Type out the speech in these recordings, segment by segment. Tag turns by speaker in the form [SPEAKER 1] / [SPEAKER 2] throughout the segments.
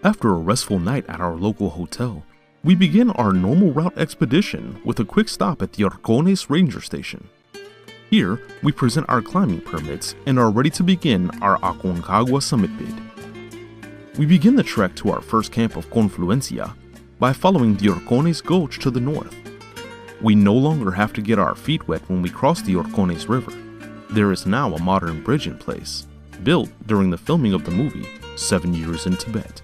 [SPEAKER 1] After a restful night at our local hotel, we begin our normal route expedition with a quick stop at the Arcones Ranger Station. Here, we present our climbing permits and are ready to begin our Aconcagua summit bid. We begin the trek to our first camp of Confluencia by following the Arcones Gulch to the north. We no longer have to get our feet wet when we cross the Arcones River. There is now a modern bridge in place, built during the filming of the movie 7 Years in Tibet.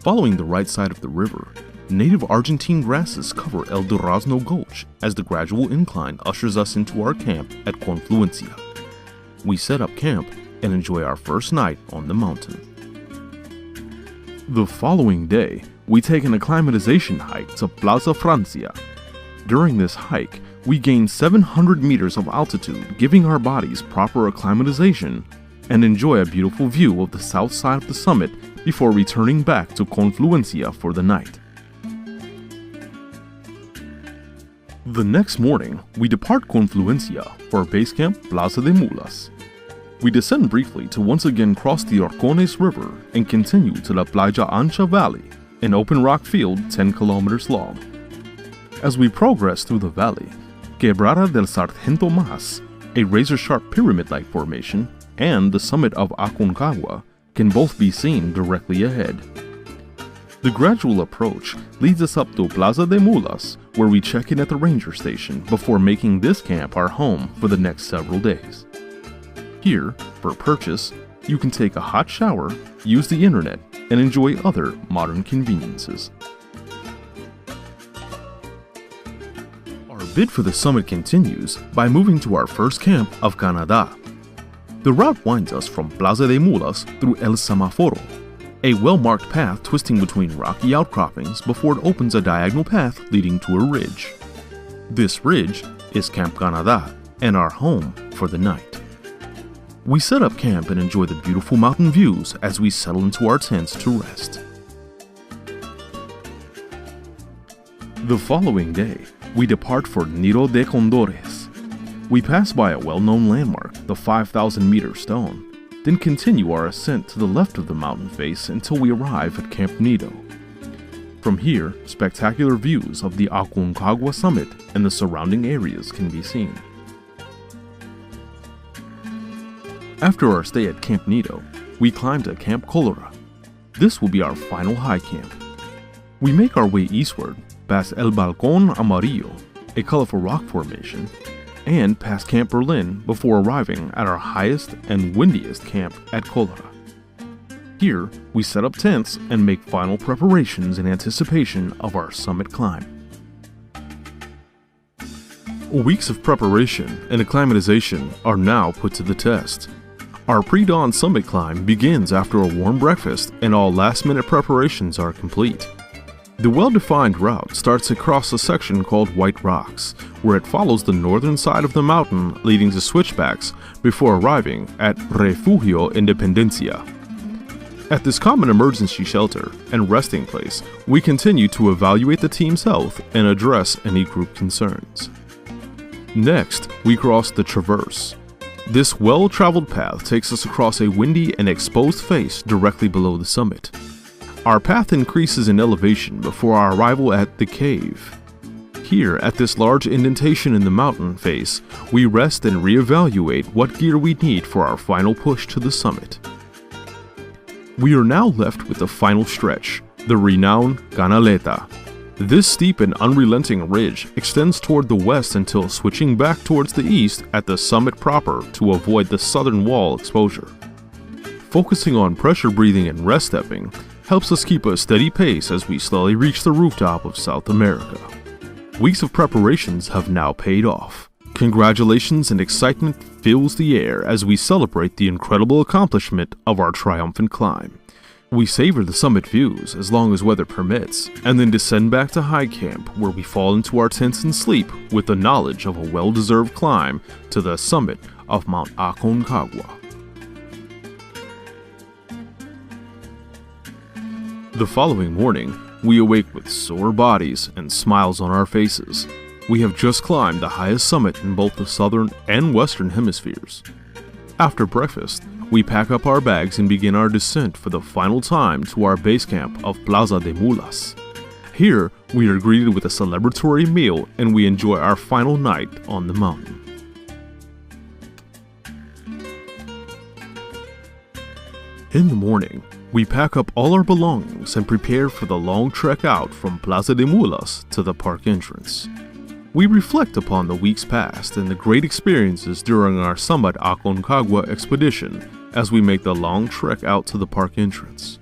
[SPEAKER 1] Following the right side of the river, native Argentine grasses cover El Durazno Gulch as the gradual incline ushers us into our camp at Confluencia. We set up camp and enjoy our first night on the mountain. The following day, we take an acclimatization hike to Plaza Francia. During this hike, we gain 700 meters of altitude, giving our bodies proper acclimatization, and enjoy a beautiful view of the south side of the summit before returning back to Confluencia for the night. The next morning, we depart Confluencia for base camp Plaza de Mulas. We descend briefly to once again cross the Arcones River and continue to the Playa Ancha Valley, an open rock field 10 kilometers long. As we progress through the valley, Quebrada del Sargento Mas, a razor-sharp pyramid-like formation, and the summit of Aconcagua can both be seen directly ahead. The gradual approach leads us up to Plaza de Mulas, where we check in at the ranger station before making this camp our home for the next several days. Here, for purchase, you can take a hot shower, use the internet, and enjoy other modern conveniences. Our bid for the summit continues by moving to our first camp of Canada. The route winds us from Plaza de Mulas through El Semaforo, a well-marked path twisting between rocky outcroppings before it opens a diagonal path leading to a ridge. This ridge is Camp Canada and our home for the night. We set up camp and enjoy the beautiful mountain views as we settle into our tents to rest. The following day, we depart for Nido de Condores. We pass by a well-known landmark, the 5,000-meter stone, then continue our ascent to the left of the mountain face until we arrive at Camp Nido. From here, spectacular views of the Aconcagua summit and the surrounding areas can be seen. After our stay at Camp Nido, we climb to Camp Colora. This will be our final high camp. We make our way eastward, past El Balcón Amarillo, a colorful rock formation, and past Camp Berlin before arriving at our highest and windiest camp at Colora. Here, we set up tents and make final preparations in anticipation of our summit climb. Weeks of preparation and acclimatization are now put to the test. Our pre-dawn summit climb begins after a warm breakfast and all last-minute preparations are complete. The well-defined route starts across a section called White Rocks, where it follows the northern side of the mountain leading to switchbacks before arriving at Refugio Independencia. At this common emergency shelter and resting place, we continue to evaluate the team's health and address any group concerns. Next, we cross the Traverse. This well-traveled path takes us across a windy and exposed face directly below the summit. Our path increases in elevation before our arrival at the cave. Here, at this large indentation in the mountain face, we rest and reevaluate what gear we need for our final push to the summit. We are now left with the final stretch, the renowned Canaleta. This steep and unrelenting ridge extends toward the west until switching back towards the east at the summit proper to avoid the southern wall exposure. Focusing on pressure breathing and rest stepping helps us keep a steady pace as we slowly reach the rooftop of South America. Weeks of preparations have now paid off. Congratulations and excitement fills the air as we celebrate the incredible accomplishment of our triumphant climb. We savor the summit views as long as weather permits, and then descend back to high camp where we fall into our tents and sleep with the knowledge of a well-deserved climb to the summit of Mount Aconcagua. The following morning, we awake with sore bodies and smiles on our faces. We have just climbed the highest summit in both the southern and western hemispheres. After breakfast, we pack up our bags and begin our descent for the final time to our base camp of Plaza de Mulas. Here, we are greeted with a celebratory meal and we enjoy our final night on the mountain. In the morning, we pack up all our belongings and prepare for the long trek out from Plaza de Mulas to the park entrance. We reflect upon the weeks past and the great experiences during our Summit Aconcagua expedition as we make the long trek out to the park entrance.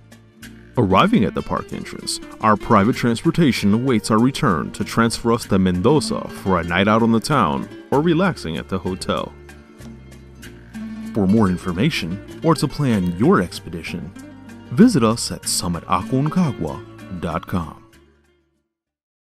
[SPEAKER 1] Arriving at the park entrance, our private transportation awaits our return to transfer us to Mendoza for a night out on the town or relaxing at the hotel. For more information or to plan your expedition, visit us at summitaconcagua.com.